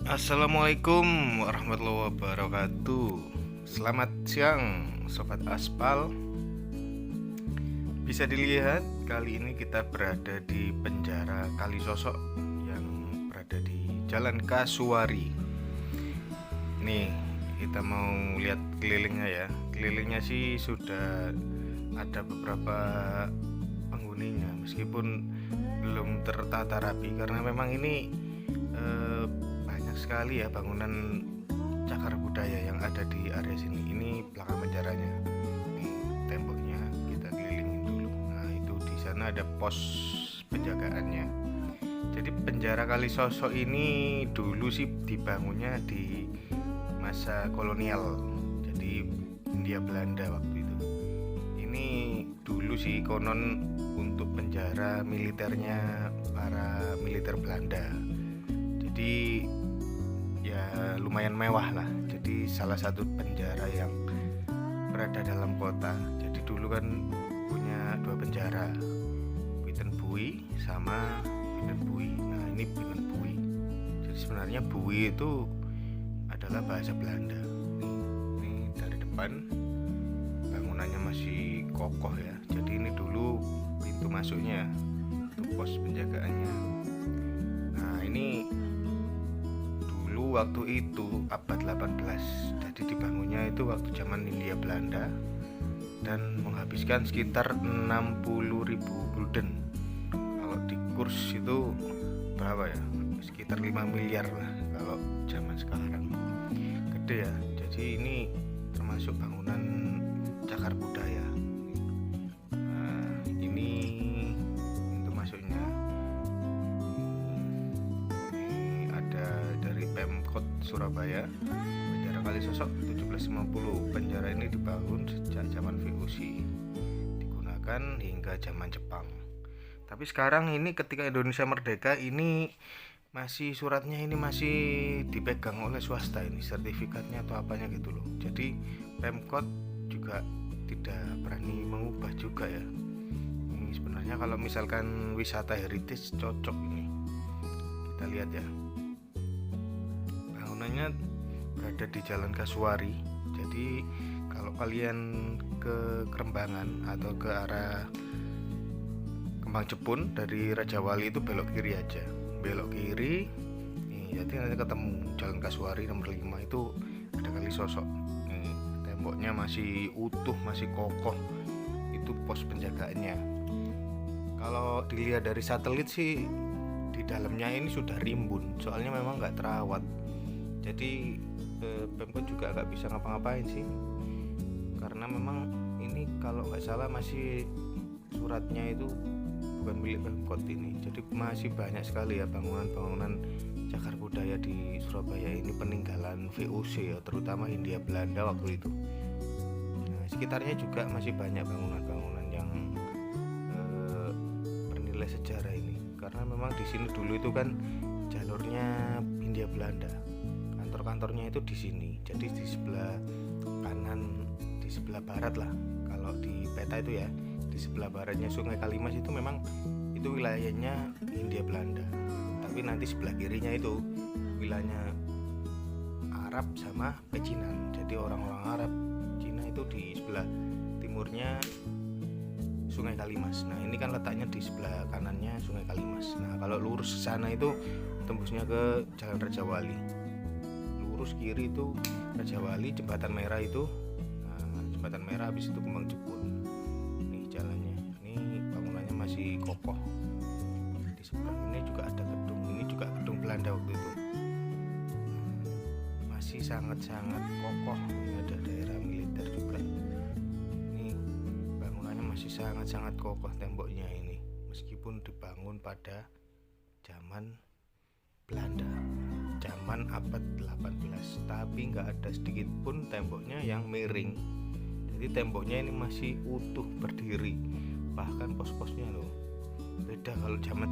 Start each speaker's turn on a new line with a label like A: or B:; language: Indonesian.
A: Assalamualaikum warahmatullahi wabarakatuh. Selamat siang Sobat Aspal. Bisa dilihat kali ini kita berada di penjara Kalisosok yang berada di Jalan Kasuari. Nih kita mau lihat kelilingnya ya. Kelilingnya sih sudah ada beberapa penghuninya, meskipun belum tertata rapi karena memang ini banyak sekali ya bangunan cagar budaya yang ada di area sini. Ini belakang penjaranya. Ini temboknya kita kelilingin dulu. Nah, itu di sana ada pos penjagaannya. Jadi penjara Kalisosok ini dulu sih dibangunnya di masa kolonial. Jadi Hindia Belanda waktu itu. Ini dulu sih konon untuk penjara militernya para militer Belanda. Jadi ya lumayan mewah lah. Jadi salah satu penjara yang berada dalam kota. Jadi dulu kan punya dua penjara, Pitten Bui sama Pitten Bui. Nah ini Pitten Bui. Jadi sebenarnya Bui itu adalah bahasa Belanda. Ini dari depan bangunannya masih kokoh ya. Jadi ini dulu pintu masuknya untuk pos penjagaannya. Nah ini waktu itu abad 18. Jadi dibangunnya itu waktu zaman Hindia Belanda dan menghabiskan sekitar 60.000 gulden. Kalau di kurs itu berapa ya? Sekitar 5 miliar lah kalau zaman sekarang. Gede ya. Jadi ini termasuk bangunan cagar budaya. Nah, ini pintu masuknya. Pemkot Surabaya. Penjara Kalisosok 1750. Penjara ini dibangun sejak zaman VOC, digunakan hingga zaman Jepang. Tapi sekarang ini ketika Indonesia merdeka ini masih suratnya ini masih dipegang oleh swasta, ini sertifikatnya atau apanya gitu loh. Jadi Pemkot juga tidak berani mengubah juga ya. Ini sebenarnya kalau misalkan wisata heritage cocok ini. Kita lihat ya. Bangunannya berada di Jalan Kasuari. Jadi kalau kalian ke Kerembangan atau ke arah Kembang Jepun dari Raja Wali itu belok kiri aja. Belok kiri nih, jadi nanti ketemu Jalan Kasuari nomor 5 itu ada Kalisosok. Nih, temboknya masih utuh, masih kokoh. Itu pos penjagaannya. Kalau dilihat dari satelit sih di dalamnya ini sudah rimbun, soalnya memang nggak terawat. Jadi Pemkot juga nggak bisa ngapa-ngapain sih, karena memang ini kalau nggak salah masih suratnya itu bukan milik Pemkot ini. Jadi masih banyak sekali ya bangunan-bangunan cagar budaya di Surabaya ini peninggalan VOC ya, terutama Hindia Belanda waktu itu. Nah, sekitarnya juga masih banyak bangunan-bangunan yang bernilai sejarah ini, karena memang di sini dulu itu kan jalurnya Hindia Belanda. Kantor-kantornya itu di sini. Jadi di sebelah kanan, di sebelah barat lah. Kalau di peta itu ya, di sebelah baratnya Sungai Kalimas itu memang itu wilayahnya Hindia Belanda. Tapi nanti sebelah kirinya itu wilayahnya Arab sama Pecinan. Jadi orang-orang Arab, Cina itu di sebelah timurnya Sungai Kalimas. Nah, ini kan letaknya di sebelah kanannya Sungai Kalimas. Nah, kalau lurus ke sana itu tembusnya ke Jalan Raja Wali. Lurus kiri itu Raja Wali, Jembatan Merah itu. Nah, Jembatan Merah habis itu Kembang Jepun. Nih jalannya. Ini bangunannya masih kokoh. Di seberang ini juga ada gedung. Ini juga gedung Belanda waktu itu. Masih sangat-sangat kokoh. Ini ada daerah militer juga. Ini bangunannya masih sangat-sangat kokoh temboknya ini, meskipun dibangun pada zaman Belanda, zaman abad 18, tapi nggak ada sedikit pun temboknya yang miring. Jadi temboknya ini masih utuh berdiri, bahkan pos-posnya loh. Beda kalau zaman